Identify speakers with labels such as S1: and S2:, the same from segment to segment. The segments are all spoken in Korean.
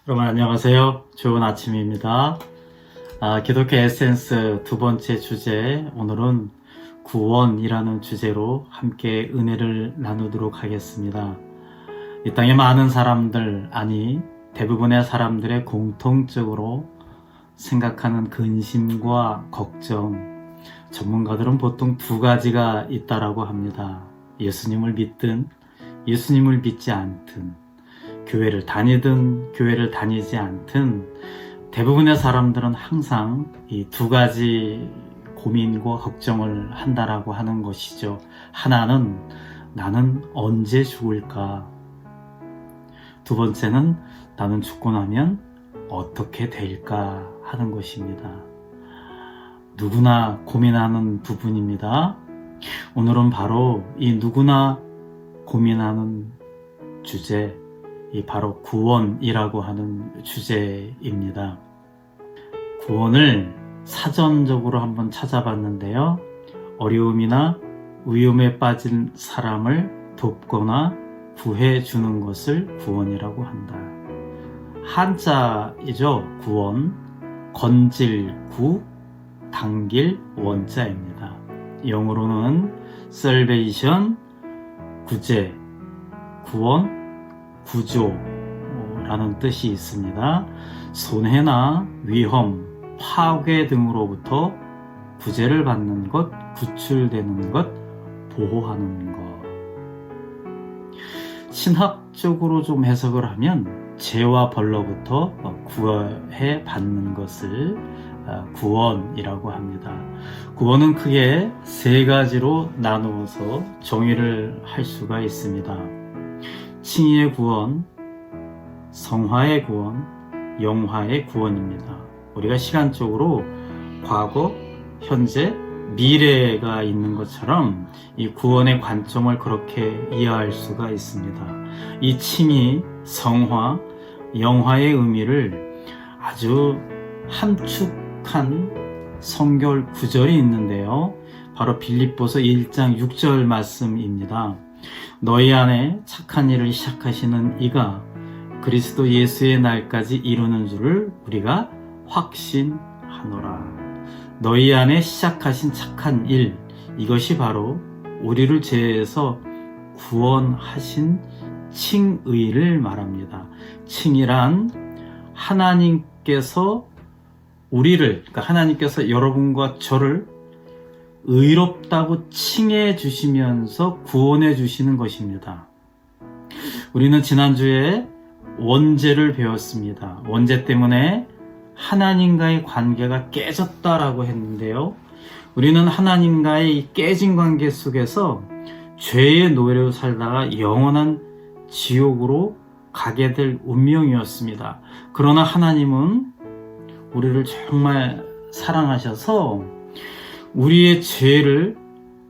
S1: 여러분 안녕하세요. 좋은 아침입니다. 기독교 에센스 두 번째 주제, 오늘은 구원이라는 주제로 함께 은혜를 나누도록 하겠습니다. 이 땅에 많은 사람들, 아니 대부분의 사람들의 공통적으로 생각하는 근심과 걱정, 전문가들은 보통 두 가지가 있다라고 합니다. 예수님을 믿든 예수님을 믿지 않든, 교회를 다니든 교회를 다니지 않든 대부분의 사람들은 항상 이 두 가지 고민과 걱정을 한다라고 하는 것이죠. 하나는 나는 언제 죽을까? 두 번째는 나는 죽고 나면 어떻게 될까 하는 것입니다. 누구나 고민하는 부분입니다. 오늘은 바로 이 누구나 고민하는 주제, 바로 구원이라고 하는 주제입니다. 구원을 사전적으로 한번 찾아봤는데요. 어려움이나 위험에 빠진 사람을 돕거나 구해주는 것을 구원이라고 한다. 한자이죠. 구원, 건질 구, 당길 원자입니다. 영어로는 salvation, 구제, 구원, 구조라는 뜻이 있습니다. 손해나 위험, 파괴 등으로부터 구제를 받는 것, 구출되는 것, 보호하는 것. 신학적으로 좀 해석을 하면 죄와 벌로부터 구해 받는 것을 구원이라고 합니다. 구원은 크게 세 가지로 나누어서 정의를 할 수가 있습니다. 칭의의 구원, 성화의 구원, 영화의 구원입니다. 우리가 시간적으로 과거, 현재, 미래가 있는 것처럼 이 구원의 관점을 그렇게 이해할 수가 있습니다. 이 칭의, 성화, 영화의 의미를 아주 함축한 성경 구절이 있는데요. 바로 빌립보서 1장 6절 말씀입니다. 너희 안에 착한 일을 시작하시는 이가 그리스도 예수의 날까지 이루는 줄을 우리가 확신하노라. 너희 안에 시작하신 착한 일, 이것이 바로 우리를 죄에서 구원하신 칭의를 말합니다. 칭이란 하나님께서 그러니까 하나님께서 여러분과 저를 의롭다고 칭해 주시면서 구원해 주시는 것입니다. 우리는 지난주에 원죄를 배웠습니다. 원죄 때문에 하나님과의 관계가 깨졌다라고 했는데요. 우리는 하나님과의 이 깨진 관계 속에서 죄의 노예로 살다가 영원한 지옥으로 가게 될 운명이었습니다. 그러나 하나님은 우리를 정말 사랑하셔서 우리의 죄를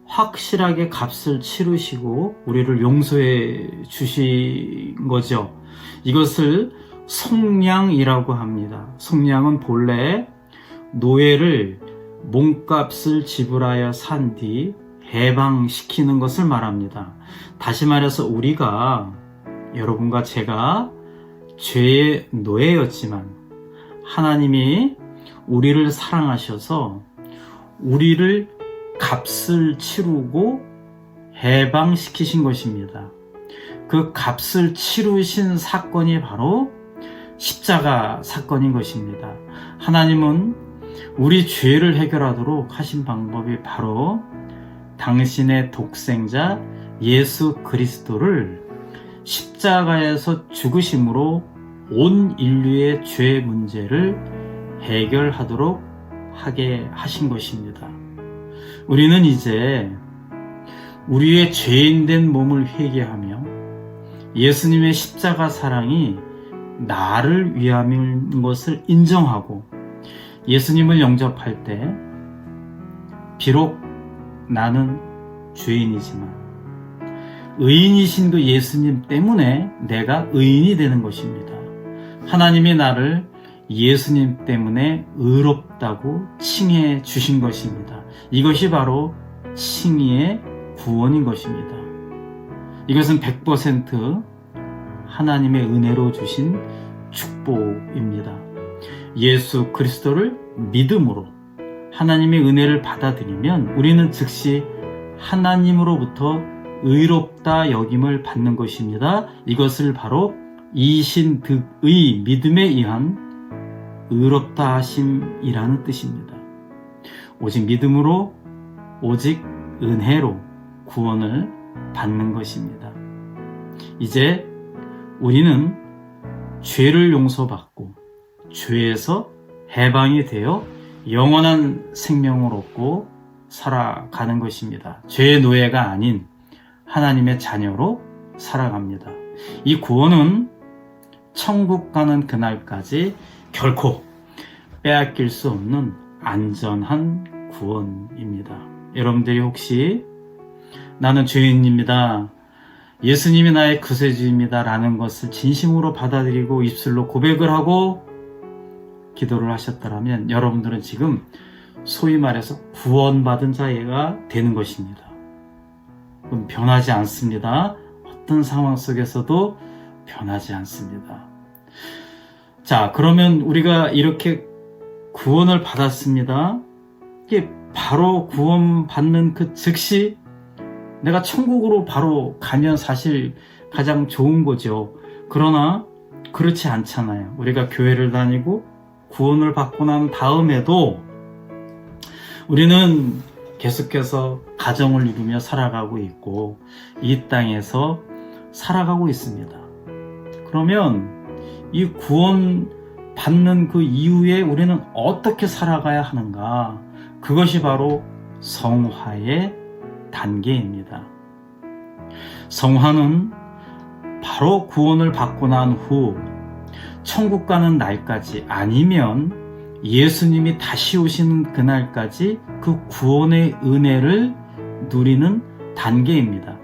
S1: 확실하게 값을 치르시고 우리를 용서해 주신 거죠. 이것을 속량이라고 합니다. 속량은 본래 노예를 몸값을 지불하여 산 뒤 해방시키는 것을 말합니다. 다시 말해서 우리가, 여러분과 제가 죄의 노예였지만 하나님이 우리를 사랑하셔서 우리를 값을 치르고 해방시키신 것입니다. 그 값을 치르신 사건이 바로 십자가 사건인 것입니다. 하나님은 우리 죄를 해결하도록 하신 방법이 바로 당신의 독생자 예수 그리스도를 십자가에서 죽으심으로 온 인류의 죄 문제를 해결하도록 하게 하신 것입니다. 우리는 이제 우리의 죄인된 몸을 회개하며 예수님의 십자가 사랑이 나를 위함인 것을 인정하고 예수님을 영접할 때 비록 나는 죄인이지만 의인이신 그 예수님 때문에 내가 의인이 되는 것입니다. 하나님이 나를 예수님 때문에 의롭다고 칭해 주신 것입니다. 이것이 바로 칭의의 구원인 것입니다. 이것은 100% 하나님의 은혜로 주신 축복입니다. 예수 그리스도를 믿음으로 하나님의 은혜를 받아들이면 우리는 즉시 하나님으로부터 의롭다 여김을 받는 것입니다. 이것을 바로 이신득의 믿음에 의한 의롭다 하심이라는 뜻입니다. 오직 믿음으로, 오직 은혜로 구원을 받는 것입니다. 이제 우리는 죄를 용서받고 죄에서 해방이 되어 영원한 생명을 얻고 살아가는 것입니다. 죄의 노예가 아닌 하나님의 자녀로 살아갑니다. 이 구원은 천국 가는 그날까지 결코 빼앗길 수 없는 안전한 구원입니다. 여러분들이 혹시 나는 죄인입니다, 예수님이 나의 구세주입니다 라는 것을 진심으로 받아들이고 입술로 고백을 하고 기도를 하셨더라면 여러분들은 지금 소위 말해서 구원받은 자가 되는 것입니다. 그럼 변하지 않습니다. 어떤 상황 속에서도 변하지 않습니다. 자, 그러면 우리가 이렇게 구원을 받았습니다. 이게 바로 구원받는 그 즉시 내가 천국으로 바로 가면 사실 가장 좋은 거죠. 그러나 그렇지 않잖아요. 우리가 교회를 다니고 구원을 받고 난 다음에도 우리는 계속해서 가정을 이루며 살아가고 있고 이 땅에서 살아가고 있습니다. 그러면 이 구원 받는 그 이후에 우리는 어떻게 살아가야 하는가? 그것이 바로 성화의 단계입니다. 성화는 바로 구원을 받고 난 후 천국 가는 날까지 아니면 예수님이 다시 오시는 그날까지 그 구원의 은혜를 누리는 단계입니다.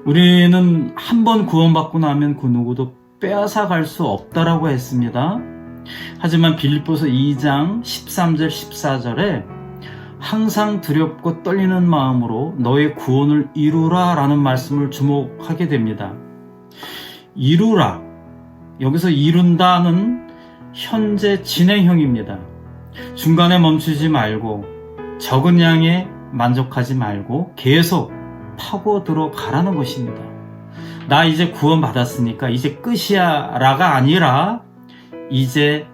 S1: 우리는 한 번 구원받고 나면 그 누구도 빼앗아 갈 수 없다라고 했습니다. 하지만 빌립보서 2장 13절 14절에 항상 두렵고 떨리는 마음으로 너의 구원을 이루라 라는 말씀을 주목하게 됩니다. 이루라, 여기서 이룬다는 현재 진행형입니다. 중간에 멈추지 말고 적은 양에 만족하지 말고 계속 파고 들어가라는 것입니다. 나 이제 구원받았으니까 이제 끝이야 라가 아니라 이제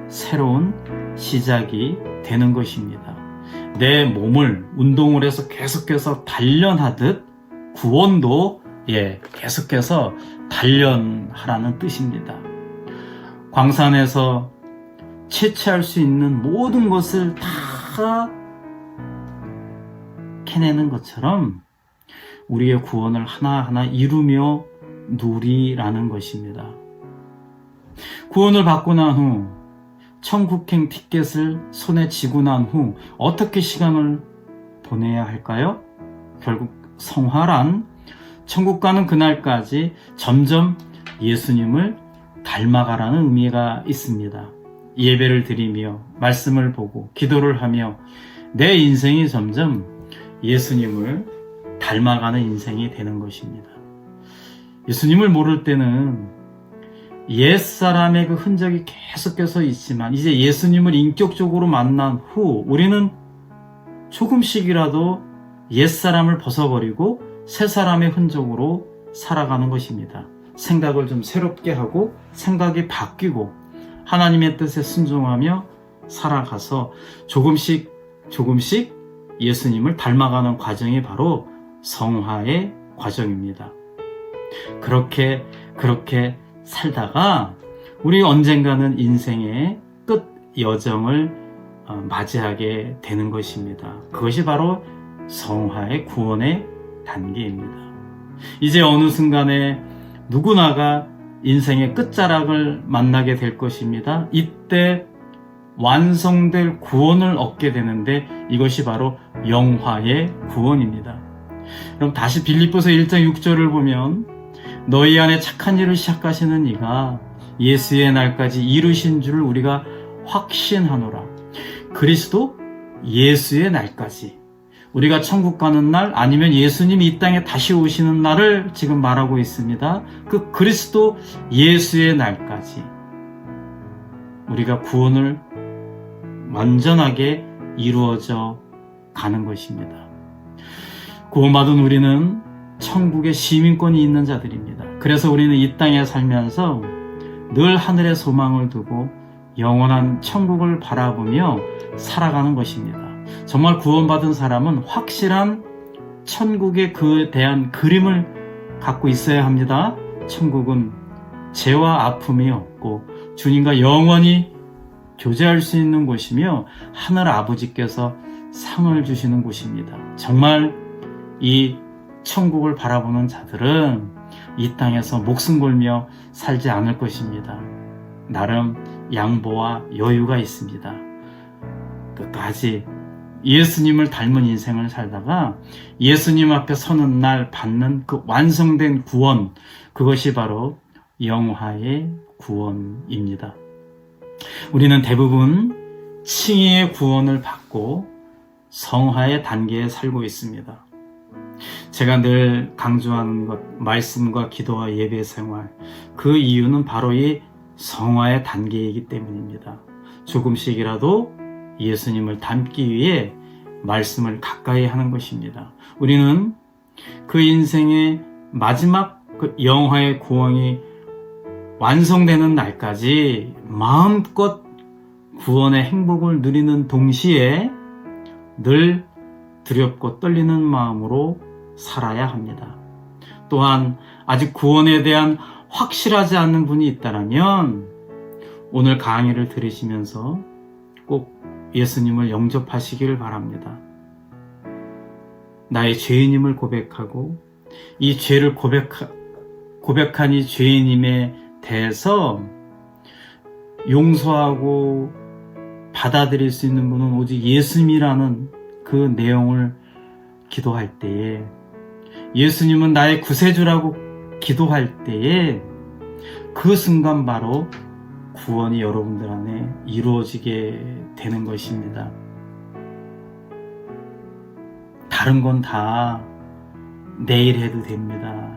S1: 새로운 시작이 되는 것입니다. 내 몸을 운동을 해서 계속해서 단련하듯 구원도 계속해서 단련하라는 뜻입니다. 광산에서 채취할 수 있는 모든 것을 다 캐내는 것처럼 우리의 구원을 하나하나 이루며 누리라는 것입니다. 구원을 받고 난 후 천국행 티켓을 손에 쥐고 난 후 어떻게 시간을 보내야 할까요? 결국 성화란 천국 가는 그날까지 점점 예수님을 닮아가라는 의미가 있습니다. 예배를 드리며 말씀을 보고 기도를 하며 내 인생이 점점 예수님을 닮아가는 인생이 되는 것입니다. 예수님을 모를 때는 옛사람의 그 흔적이 계속해서 있지만 이제 예수님을 인격적으로 만난 후 우리는 조금씩이라도 옛사람을 벗어버리고 새사람의 흔적으로 살아가는 것입니다. 생각을 좀 새롭게 하고 생각이 바뀌고 하나님의 뜻에 순종하며 살아가서 조금씩 예수님을 닮아가는 과정이 바로 성화의 과정입니다. 그렇게 살다가 우리 언젠가는 인생의 끝 여정을 맞이하게 되는 것입니다. 그것이 바로 성화의 구원의 단계입니다. 이제 어느 순간에 누구나가 인생의 끝자락을 만나게 될 것입니다. 이때 완성될 구원을 얻게 되는데 이것이 바로 영화의 구원입니다. 그럼 다시 빌립보서 1장 6절을 보면 너희 안에 착한 일을 시작하시는 이가 예수의 날까지 이루신 줄 우리가 확신하노라. 그리스도 예수의 날까지, 우리가 천국 가는 날 아니면 예수님이 이 땅에 다시 오시는 날을 지금 말하고 있습니다. 그 그리스도 예수의 날까지 우리가 구원을 완전하게 이루어져 가는 것입니다. 구원받은 우리는 천국의 시민권이 있는 자들입니다. 그래서 우리는 이 땅에 살면서 늘 하늘의 소망을 두고 영원한 천국을 바라보며 살아가는 것입니다. 정말 구원받은 사람은 확실한 천국에 그에 대한 그림을 갖고 있어야 합니다. 천국은 죄와 아픔이 없고 주님과 영원히 교제할 수 있는 곳이며 하늘 아버지께서 상을 주시는 곳입니다. 정말 이 천국을 바라보는 자들은 이 땅에서 목숨 걸며 살지 않을 것입니다. 나름 양보와 여유가 있습니다. 끝까지 예수님을 닮은 인생을 살다가 예수님 앞에 서는 날 받는 그 완성된 구원, 그것이 바로 영화의 구원입니다. 우리는 대부분 칭의의 구원을 받고 성화의 단계에 살고 있습니다. 제가 늘 강조하는 것, 말씀과 기도와 예배 생활, 그 이유는 바로 이 성화의 단계이기 때문입니다. 조금씩이라도 예수님을 닮기 위해 말씀을 가까이 하는 것입니다. 우리는 그 인생의 마지막 그 영화의 구원이 완성되는 날까지 마음껏 구원의 행복을 누리는 동시에 늘 두렵고 떨리는 마음으로 살아야 합니다. 또한 아직 구원에 대한 확실하지 않는 분이 있다면 오늘 강의를 들으시면서 꼭 예수님을 영접하시기를 바랍니다. 나의 죄인임을 고백하고 이 죄를 고백한 이 죄인임에 대해서 용서하고 받아들일 수 있는 분은 오직 예수님이라는 그 내용을 기도할 때에, 예수님은 나의 구세주라고 기도할 때에 그 순간 바로 구원이 여러분들 안에 이루어지게 되는 것입니다. 다른 건 다 내일 해도 됩니다.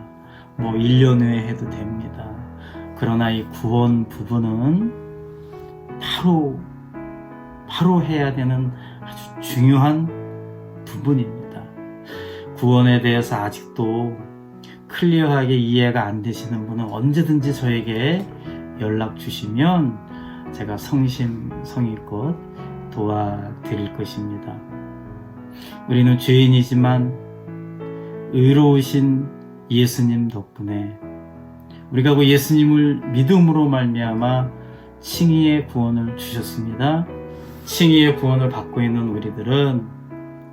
S1: 1년 후에 해도 됩니다. 그러나 이 구원 부분은 바로 해야 되는 아주 중요한 부분입니다. 구원에 대해서 아직도 클리어하게 이해가 안 되시는 분은 언제든지 저에게 연락 주시면 제가 성심성의껏 도와드릴 것입니다. 우리는 죄인이지만 의로우신 예수님 덕분에 우리가 그 예수님을 믿음으로 말미암아 칭의의 구원을 주셨습니다. 칭의의 구원을 받고 있는 우리들은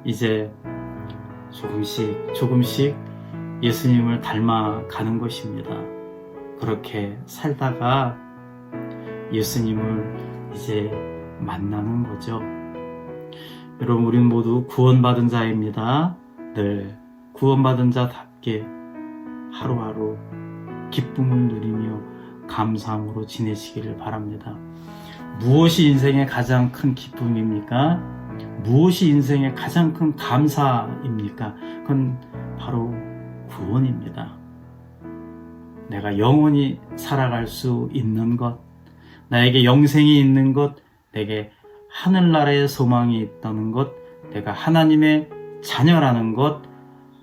S1: 이제 조금씩 예수님을 닮아가는 것입니다. 그렇게 살다가 예수님을 이제 만나는 거죠. 여러분, 우리는 모두 구원받은 자입니다. 늘 구원받은 자답게 하루하루 기쁨을 누리며 감사함으로 지내시기를 바랍니다. 무엇이 인생의 가장 큰 기쁨입니까? 무엇이 인생의 가장 큰 감사입니까? 그건 바로 구원입니다. 내가 영원히 살아갈 수 있는 것, 나에게 영생이 있는 것, 내게 하늘나라의 소망이 있다는 것, 내가 하나님의 자녀라는 것,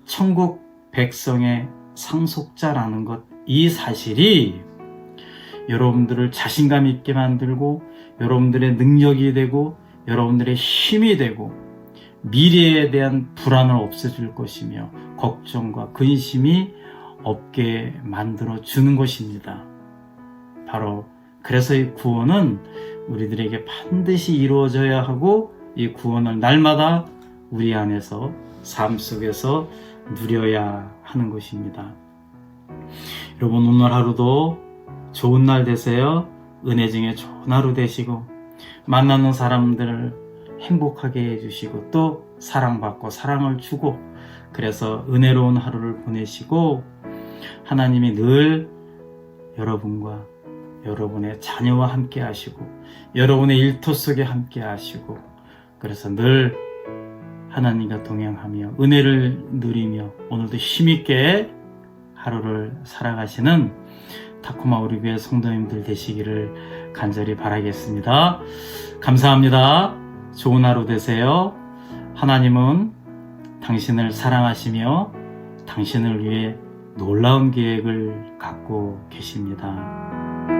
S1: 천국 백성의 상속자라는 것, 이 사실이 여러분들을 자신감 있게 만들고 여러분들의 능력이 되고 여러분들의 힘이 되고 미래에 대한 불안을 없애줄 것이며 걱정과 근심이 없게 만들어 주는 것입니다. 바로 그래서 이 구원은 우리들에게 반드시 이루어져야 하고 이 구원을 날마다 우리 안에서 삶 속에서 누려야 하는 것입니다. 여러분, 오늘 하루도 좋은 날 되세요. 은혜 중에 좋은 하루 되시고 만나는 사람들을 행복하게 해주시고 또 사랑받고 사랑을 주고 그래서 은혜로운 하루를 보내시고 하나님이 늘 여러분과 여러분의 자녀와 함께 하시고 여러분의 일터 속에 함께 하시고 그래서 늘 하나님과 동행하며 은혜를 누리며 오늘도 힘있게 하루를 살아가시는 타코마 우리 교회 성도님들 되시기를 간절히 바라겠습니다. 감사합니다. 좋은 하루 되세요. 하나님은 당신을 사랑하시며 당신을 위해 놀라운 계획을 갖고 계십니다.